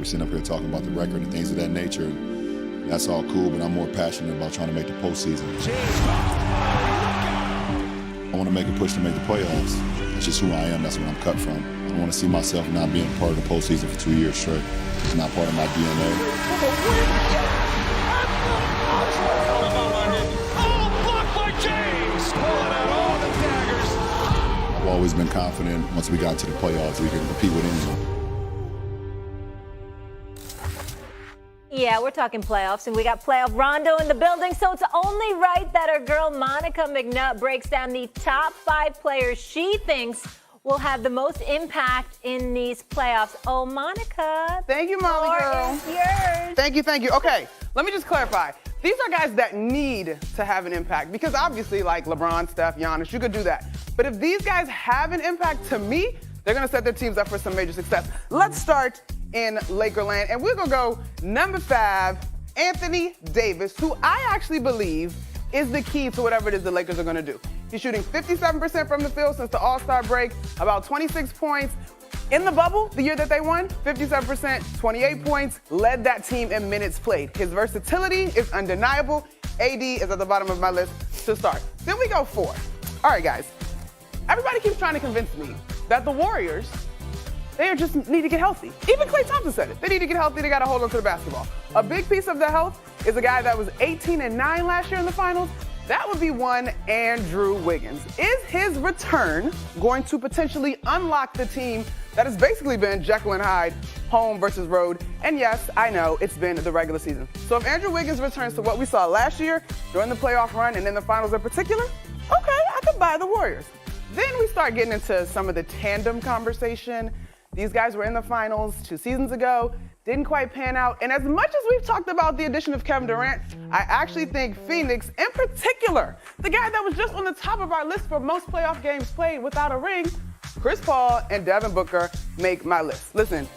We're sitting up here talking about the record and things of that nature. And that's all cool, but I'm more passionate about trying to make the postseason. I want to make a push to make the playoffs. That's just who I am. That's where I'm cut from. I don't want to see myself not being a part of the postseason for 2 years straight. It's not part of my DNA. I've always been confident once we got to the playoffs, we can compete with anyone. Yeah, we're talking playoffs, and we got playoff Rondo in the building, so it's only right that our girl Monica McNutt breaks down the top 5 players she thinks will have the most impact in these playoffs. Oh, Monica. Thank you, Molly girl. Is yours. Thank you. Okay, let me just clarify. These are guys that need to have an impact because obviously, like LeBron, Steph, Giannis, you could do that. But if these guys have an impact, to me, they're going to set their teams up for some major success. Let's start in Lakerland, and we're going to go number 5, Anthony Davis, who I actually believe is the key to whatever it is the Lakers are going to do. He's shooting 57% from the field since the All-Star break, about 26 points. In the bubble, the year that they won, 57%, 28 points, led that team in minutes played. His versatility is undeniable. AD is at the bottom of my list to start. Then we go 4. All right, guys. Everybody keeps trying to convince me that the Warriors, they just need to get healthy. Even Klay Thompson said it. They need to get healthy. They got to hold on to the basketball. A big piece of their health is a guy that was 18-9 last year in the finals. That would be one Andrew Wiggins. Is his return going to potentially unlock the team that has basically been Jekyll and Hyde, home versus road? And yes, I know it's been the regular season. So if Andrew Wiggins returns to what we saw last year during the playoff run and in the finals in particular, okay, I could buy the Warriors. Then we start getting into some of the tandem conversation. These guys were in the finals 2 seasons ago, didn't quite pan out. And as much as we've talked about the addition of Kevin Durant, I actually think Phoenix, in particular, the guy that was just on the top of our list for most playoff games played without a ring, Chris Paul and Devin Booker make my list. Listen,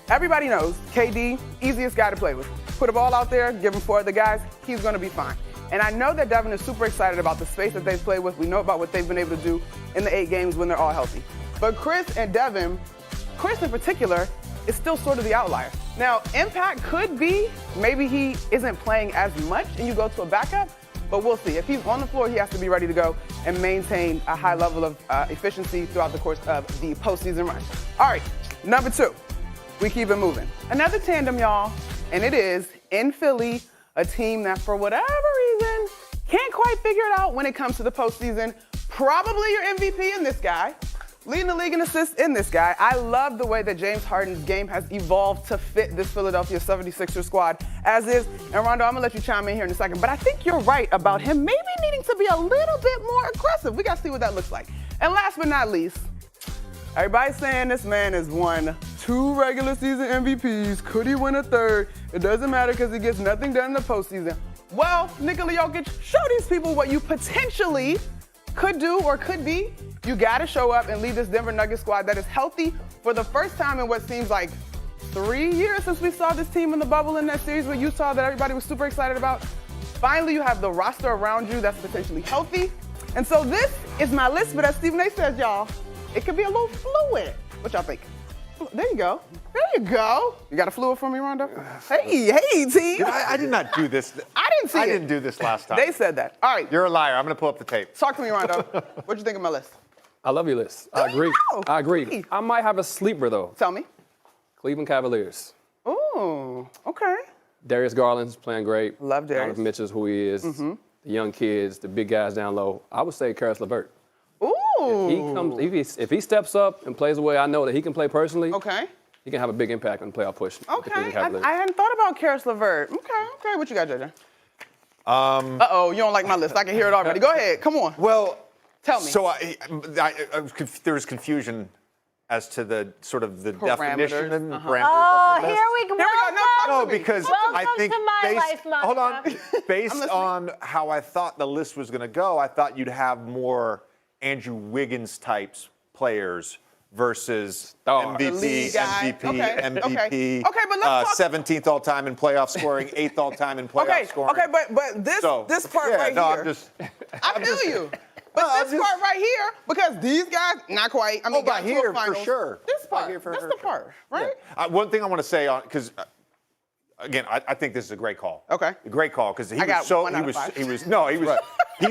everybody knows KD, easiest guy to play with. Put a ball out there, give him 4 other guys, he's gonna be fine. And I know that Devin is super excited about the space that they've played with. We know about what they've been able to do in the 8 games when they're all healthy. But Chris and Devin, Chris in particular, is still sort of the outlier. Now, impact could be maybe he isn't playing as much and you go to a backup, but we'll see. If he's on the floor, he has to be ready to go and maintain a high level of efficiency throughout the course of the postseason run. All right, number 2, we keep it moving. Another tandem, y'all, and it is in Philly, a team that for whatever reason can't quite figure it out when it comes to the postseason. Probably your MVP in this guy. Leading the league in assists in this guy. I love the way that James Harden's game has evolved to fit this Philadelphia 76ers squad as is. And Rondo, I'm gonna let you chime in here in a second, but I think you're right about him maybe needing to be a little bit more aggressive. We gotta see what that looks like. And last but not least, everybody's saying this man has won 2 regular season MVPs. Could he win a 3rd? It doesn't matter because he gets nothing done in the postseason. Well, Nikola Jokic, show these people what you potentially could do or could be. You gotta show up and lead this Denver Nuggets squad that is healthy for the first time in what seems like 3 years since we saw this team in the bubble in that series with Utah that everybody was super excited about. Finally, you have the roster around you that's potentially healthy. And so this is my list, but as Stephen A says, y'all, it could be a little fluid. What y'all think? There you go. There you go. You got a fluid for me, Rondo? Hey, team. I did not do this. I didn't see it. I didn't do this last time. They said that. All right. You're a liar. I'm going to pull up the tape. Talk to me, Rondo. What'd you think of my list? I love your list. I agree. I agree. I might have a sleeper, though. Tell me. Cleveland Cavaliers. Ooh, okay. Darius Garland's playing great. Love Darius. Donovan Mitchell's who he is. The young kids, the big guys down low. I would say Karis LeVert. Ooh. If he steps up and plays the way I know that he can play personally, Okay. he can have a big impact on the playoff push. with the Okay. Cleveland Cavaliers. I hadn't thought about Karis LeVert. Okay. What you got, JJ? Uh-oh, you don't like my list. I can hear it already. Go ahead. Come on. Well, Tell me. So there was confusion as to the sort of the definition and parameters Oh, of the list. here we go. No, because I Welcome think to my life, Monica. hold on, based on how I thought the list was going to go, I thought you'd have more Andrew Wiggins types players versus MVP, lead guy. MVP, Okay, MVP. okay, but let's talk- 17th all time in playoff scoring, 8th all time in playoff scoring. Okay, but this part right no, here. I'm just. I feel you. But this part right here, because these guys, not quite. I mean, got to a here, for finals. sure. This part. give her That's her the share. part, right? One thing I want to say on because. Again, I think this is a great call. Okay. A great call because he I got was so 1 out of 5. he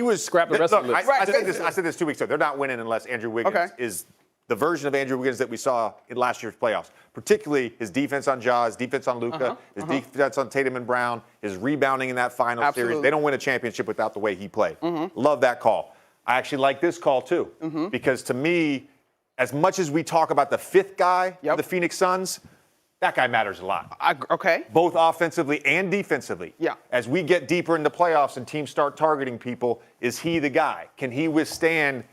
was Scrap the rest of the list. I said this 2 weeks ago. They're not winning unless Andrew Wiggins Okay. is the version of Andrew Wiggins that we saw in last year's playoffs. Particularly his defense on Ja, his defense on Luka, his defense on Tatum and Brown, his rebounding in that final Absolutely. series. They don't win a championship without the way he played. Love that call. I actually like this call too because to me, as much as we talk about the fifth guy, Yep. the Phoenix Suns. That guy matters a lot. Okay. Both offensively and defensively. Yeah. As we get deeper in the playoffs and teams start targeting people, is he the guy? Can he withstand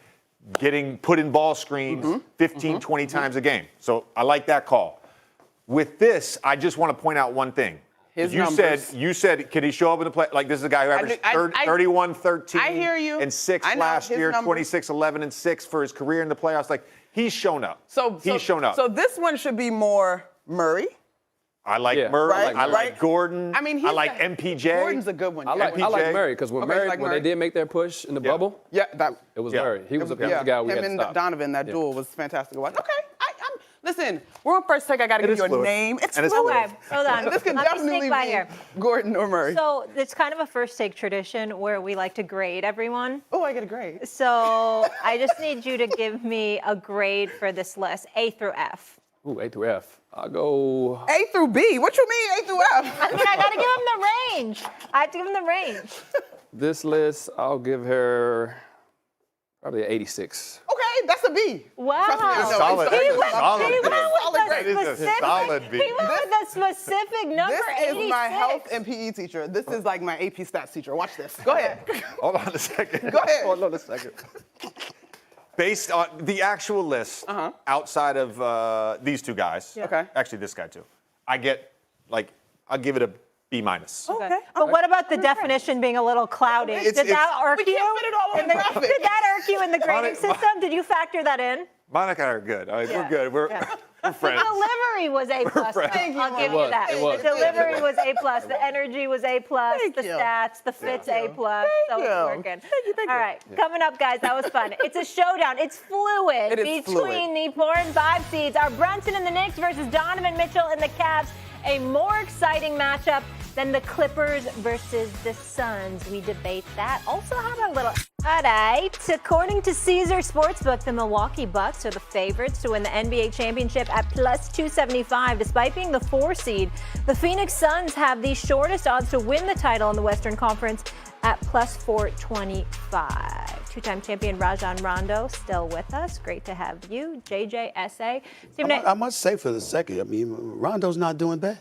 getting put in ball screens 15, 20 times a game? So I like that call. With this, I just want to point out one thing. His you numbers. said, can he show up in the play? Like, this is a guy who averaged 31, 13, I hear you. and 6 I know last his year, numbers. 26, 11, and 6 for his career in the playoffs. Like, he's shown up. He's shown up. So this one should be more Murray. I like Yeah, Murray. right, I like right. Gordon. I mean, I like MPJ. Gordon's a good one. I like MPJ. Murray because when Okay, you Murray like when Murray? they did make their push in the bubble, Yeah, that. it was Yeah. Murray. He was the guy we him had to and stop. Donovan, that Yeah. duel was fantastic to watch. Okay, listen, we're on first take. I got to give is you a fluid. name. It's And it's fluid. Okay, hold on. This can Let me definitely sneak by be here. Gordon or Murray. So it's kind of a first take tradition where we like to grade everyone. Oh, I get a grade. So I just need you to give me a grade for this list, A through F. Ooh, A through F. I'll go. A through B. What you mean A through F? I mean, I got to give him the range. I have to give him the range. This list, I'll give her probably an 86. Okay, that's a B. Wow. Trust me, I know. Solid. He went, Solid he went grade. with Solid the grade. That is a specific, solid B. He went with the specific number, This 86. is my health and PE teacher. This is like my AP stats teacher. Watch this. Go ahead. Hold on a second. Go ahead. Hold on a second. Based on the actual list, outside of these two guys, Okay. actually this guy too, I'll give it a B minus. Okay. But what about the definition being a little cloudy? Did that irk We you? can't fit it all in the graphic. Did that irk you in the grading system? Did you factor that in? Monica and I are good. All right, Yeah. We're good. We're friends. The delivery was A plus. friends. though. Thank you, I'll give It you was, that. it was. The delivery was A plus. The energy was A plus. Thank The you. stats, the fits A you. plus. So Thank it's you. working. Thank you. All right, coming up, guys. That was fun. It's a showdown. It's fluid It is between the 4 and 5 seeds. Our Brunson and the Knicks versus Donovan Mitchell and the Cavs. A more exciting matchup than the Clippers versus the Suns. We debate that. Also have a little. All right. According to Caesar Sportsbook, the Milwaukee Bucks are the favorites to win the NBA championship at plus 275, despite being the 4 seed. The Phoenix Suns have the shortest odds to win the title in the Western Conference at plus 425. Two-time champion Rajon Rondo still with us. Great to have you, JJSA. Stephen A. I must say for the second, I mean, Rondo's not doing bad.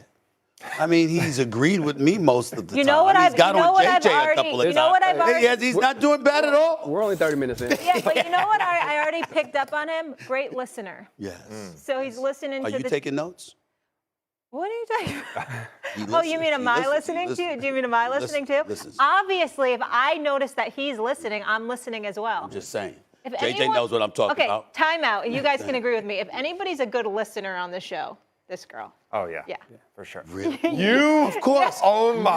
I mean, he's agreed with me most of the time. You know what He's I've- got you know on what I've JJ a already- couple of you know what I've times. already- He's not doing bad at all. We're only 30 minutes in. Yeah, but you know what? I already picked up on him. Great listener. Yes. So he's listening Are to you the. taking notes? What are you talking about? He Oh, you listens, mean am he I listens, he listening to? listens. Do you mean am I He listening too? listens. Obviously, if I notice that he's listening, I'm listening as well. I'm just saying. If JJ anyone- knows what I'm talking okay, about. time out, and you guys can agree with me. If anybody's a good listener on the show, this girl. Oh yeah. Yeah. For sure. Really? You, Of course. Oh my.